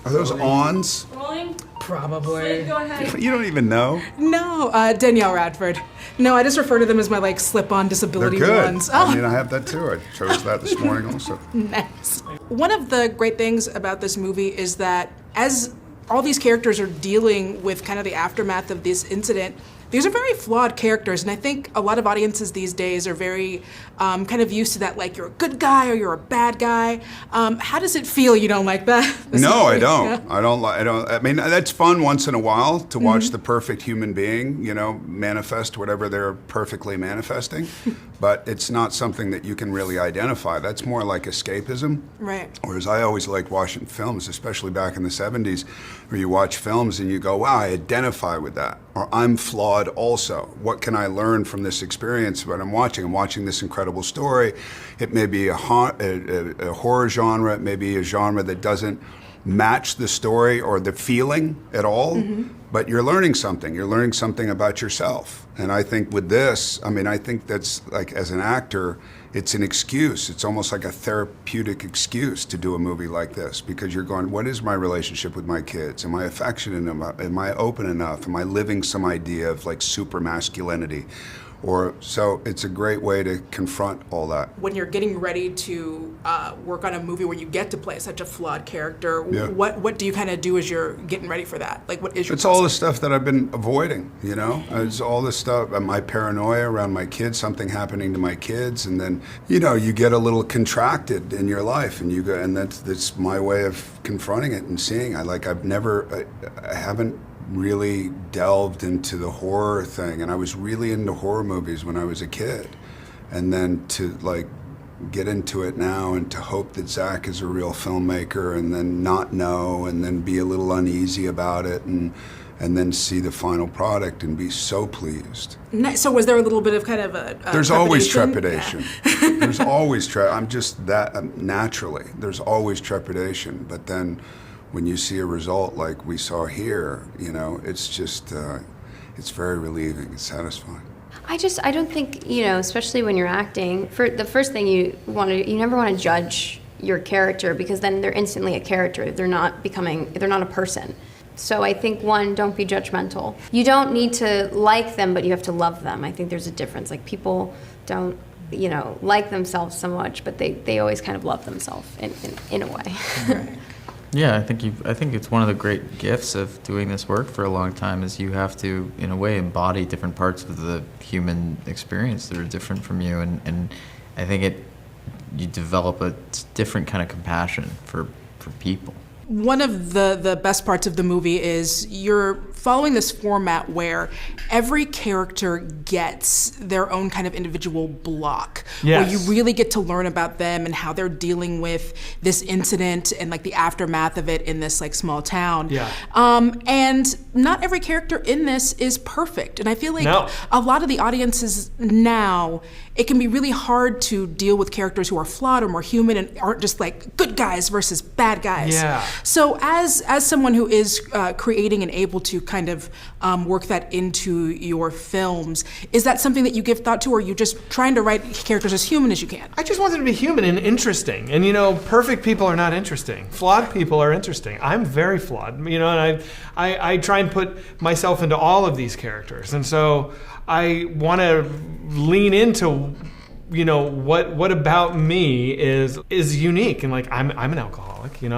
Are those awns? Rolling? Probably. Go ahead. You don't even know? No, Danielle Radford. No, I just refer to them as my like slip-on disability They're good. ones. I mean, I have that too. I chose that this morning also. Nice. One of the great things about this movie is that as all these characters are dealing with kind of the aftermath of this incident, these are very flawed characters, and I think a lot of audiences these days are very kind of used to that, like you're a good guy or you're a bad guy. How does it feel? You don't like that? No, I don't. Yeah. I mean, that's fun once in a while to watch the perfect human being, manifest whatever they're perfectly manifesting. But it's not something that you can really identify. That's more like escapism. Right. Whereas I always liked watching films, especially back in the 70s, where you watch films and you go, wow, I identify with that. Or I'm flawed also. What can I learn from this experience that I'm watching? I'm watching this incredible story. It may be a horror genre. It may be a genre that doesn't match the story or the feeling at all. But you're learning something. You're learning something about yourself. And I think with this, I think that's like, as an actor, it's an excuse. It's almost like a therapeutic excuse to do a movie like this, because you're going, what is my relationship with my kids? Am I affectionate enough? Am I open enough? Am I living some idea of like super masculinity? So it's a great way to confront all that. When you're getting ready to work on a movie where you get to play such a flawed character, what do you kind of do as you're getting ready for that? Like, what is your process? All the stuff that I've been avoiding, It's all the stuff, my paranoia around my kids, something happening to my kids, and then, you get a little contracted in your life, and you go, and that's my way of confronting it and seeing. I haven't really delved into the horror thing, and I was really into horror movies when I was a kid, and then to like get into it now and to hope that Zach is a real filmmaker and then not know and then be a little uneasy about it and then see the final product and be so pleased. So was there a little bit of kind of a There's always trepidation. Yeah. There's always I'm just that naturally. There's always trepidation, but then when you see a result like we saw here, it's just, it's very relieving, it's satisfying. I don't think, especially when you're acting, for the first thing you never want to judge your character, because then they're instantly a character. They're not a person. So I think, one, don't be judgmental. You don't need to like them, but you have to love them. I think there's a difference. Like, people don't, like themselves so much, but they always kind of love themselves in a way. Right. Yeah, I think it's one of the great gifts of doing this work for a long time is you have to, in a way, embody different parts of the human experience that are different from you, and I think you develop a different kind of compassion for people. One of the best parts of the movie is you're following this format where every character gets their own kind of individual block. Yes. Where you really get to learn about them and how they're dealing with this incident and like the aftermath of it in this like small town. Yeah. And not every character in this is perfect. And I feel like a lot of the audiences now, it can be really hard to deal with characters who are flawed or more human and aren't just like good guys versus bad guys. Yeah. So as someone who is creating and able to kind of work that into your films, is that something that you give thought to, or are you just trying to write characters as human as you can? I just want them to be human and interesting. And perfect people are not interesting. Flawed people are interesting. I'm very flawed, and I try and put myself into all of these characters. And so I want to lean into, what about me is unique, and like I'm an alcoholic, and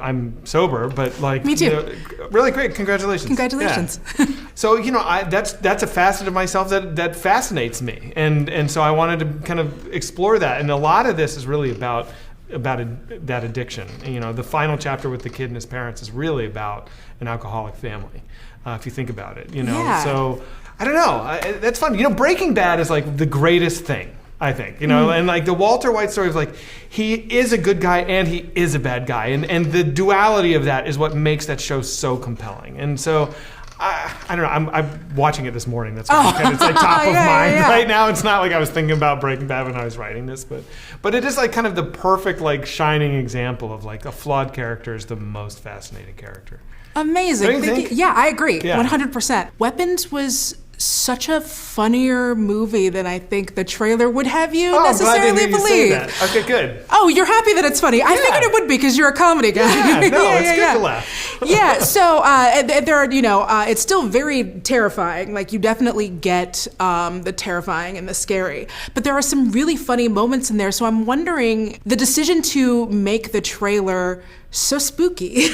I'm sober, but like me too. Really great, congratulations. Congratulations. Yeah. So that's a facet of myself that fascinates me, and so I wanted to kind of explore that, and a lot of this is really about that addiction. The final chapter with the kid and his parents is really about an alcoholic family, if you think about it. Yeah. So. I don't know. That's fun. Breaking Bad is like the greatest thing, I think. And like the Walter White story is like, he is a good guy and he is a bad guy. And the duality of that is what makes that show so compelling. And so, I don't know. I'm watching it this morning. That's why it's like top of mind right now. It's not like I was thinking about Breaking Bad when I was writing this, but it is like kind of the perfect like shining example of like a flawed character is the most fascinating character. Amazing. Don't you think? Yeah, I agree. Yeah. 100%. Weapons was such a funnier movie than I think the trailer would have you Oh, I'm glad to necessarily hear you say believe. that. Okay, good. Oh, you're happy that it's funny. I figured it would be because you're a comedy guy. Yeah, no, it's good to laugh. Yeah, so there are, it's still very terrifying. Like, you definitely get the terrifying and the scary. But there are some really funny moments in there. So I'm wondering, the decision to make the trailer so spooky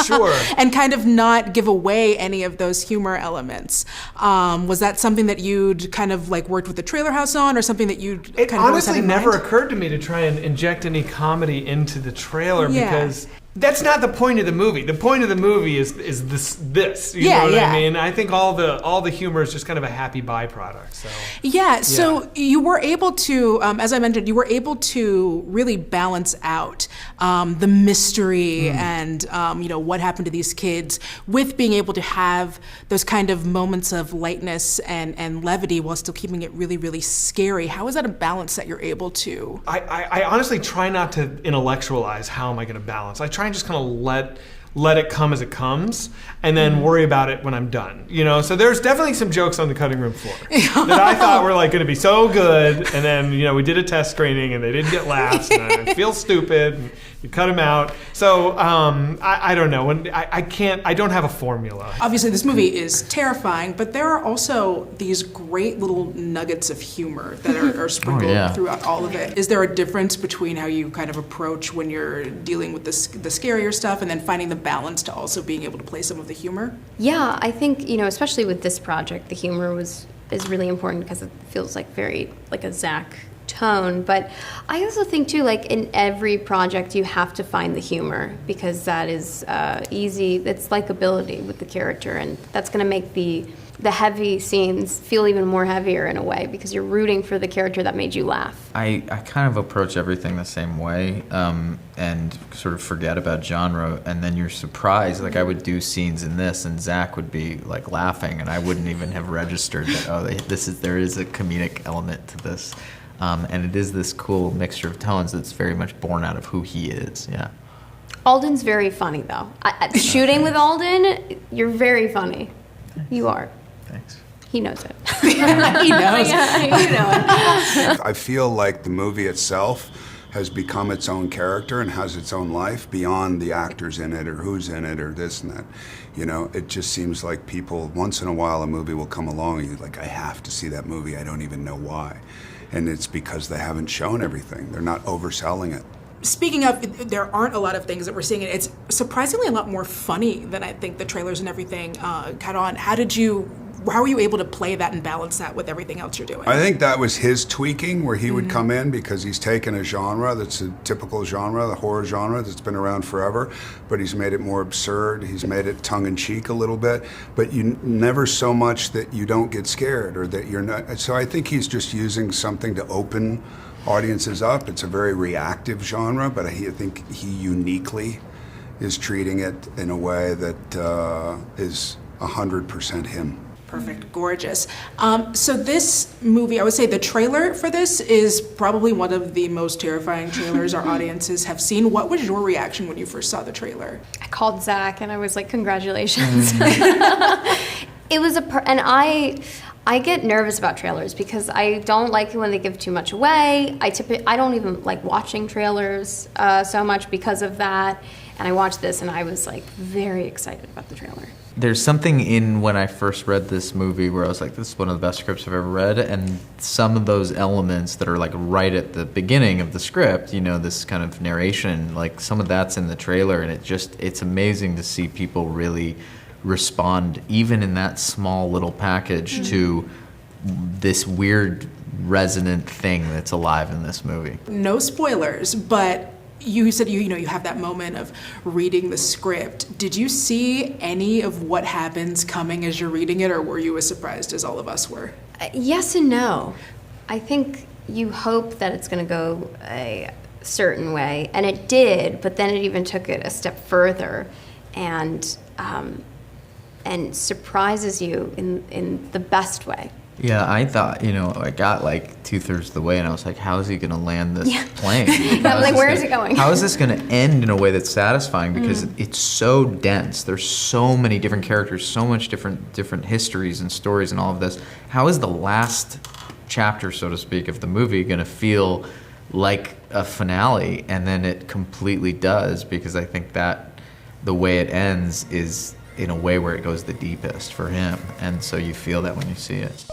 Sure. and kind of not give away any of those humor elements. Was that something that you'd kind of like worked with the trailer house on, or something that you'd It kind of always had honestly in never mind? occurred to me to try and inject any comedy into the trailer Yeah. because that's not the point of the movie. The point of the movie is this. You Yeah, know what yeah. I mean? I think all the humor is just kind of a happy byproduct. So Yeah, so you were able to, as I mentioned, you were able to really balance out the mystery and what happened to these kids with being able to have those kind of moments of lightness and levity while still keeping it really, really scary. How is that a balance that you're able to? I honestly try not to intellectualize how am I going to balance. I try and just kind of let it come as it comes, and then worry about it when I'm done. So there's definitely some jokes on the cutting room floor that I thought were like going to be so good, and then we did a test screening and they didn't get laughs, and I feel stupid. And you cut them out. So I don't know. I don't have a formula. Obviously, this movie is terrifying, but there are also these great little nuggets of humor that are sprinkled throughout all of it. Is there a difference between how you kind of approach when you're dealing with the scarier stuff and then finding the balance to also being able to play some of the humor? Yeah, I think, especially with this project, the humor is really important because it feels like very like a Zach tone. But I also think too, like in every project, you have to find the humor because that is easy. It's likability with the character, and that's going to make the heavy scenes feel even more heavier in a way because you're rooting for the character that made you laugh. I kind of approach everything the same way and sort of forget about genre, and then you're surprised. Like, I would do scenes in this and Zach would be like laughing and I wouldn't even have registered that there is a comedic element to this, and it is this cool mixture of tones that's very much born out of who he is. Yeah. Alden's very funny though. Shooting with Alden, you're very funny. You are. Thanks. He knows it. He knows. Yeah, you know it. I feel like the movie itself has become its own character and has its own life beyond the actors in it or who's in it or this and that. It just seems like people, once in a while a movie will come along and you're like, I have to see that movie, I don't even know why. And it's because they haven't shown everything. They're not overselling it. Speaking of, there aren't a lot of things that we're seeing. It's surprisingly a lot more funny than I think the trailers and everything cut on. How were you able to play that and balance that with everything else you're doing? I think that was his tweaking, where he would come in because he's taken a genre that's a typical genre, the horror genre that's been around forever, but he's made it more absurd. He's made it tongue-in-cheek a little bit, but you never so much that you don't get scared or that you're not. So I think he's just using something to open audiences up. It's a very reactive genre, but I think he uniquely is treating it in a way that is 100% him. Perfect, gorgeous. So this movie, I would say the trailer for this is probably one of the most terrifying trailers our audiences have seen. What was your reaction when you first saw the trailer? I called Zach and I was like, congratulations. It was and I get nervous about trailers because I don't like it when they give too much away. I don't even like watching trailers so much because of that. And I watched this and I was like very excited about the trailer. There's something in when I first read this movie where I was like, this is one of the best scripts I've ever read, and some of those elements that are like right at the beginning of the script, this kind of narration, like some of that's in the trailer, and it's amazing to see people really respond, even in that small little package, to this weird resonant thing that's alive in this movie. No spoilers, but you said you have that moment of reading the script. Did you see any of what happens coming as you're reading it, or were you as surprised as all of us were? Yes and no. I think you hope that it's going to go a certain way, and it did, but then it even took it a step further and surprises you in the best way. Yeah, I thought, I got like 2/3 of the way and I was like, how is he going to land this plane? I'm like, where is it going? How is this going to end in a way that's satisfying? Because it's so dense. There's so many different characters, so much different histories and stories and all of this. How is the last chapter, so to speak, of the movie going to feel like a finale? And then it completely does, because I think that the way it ends is in a way where it goes the deepest for him. And so you feel that when you see it.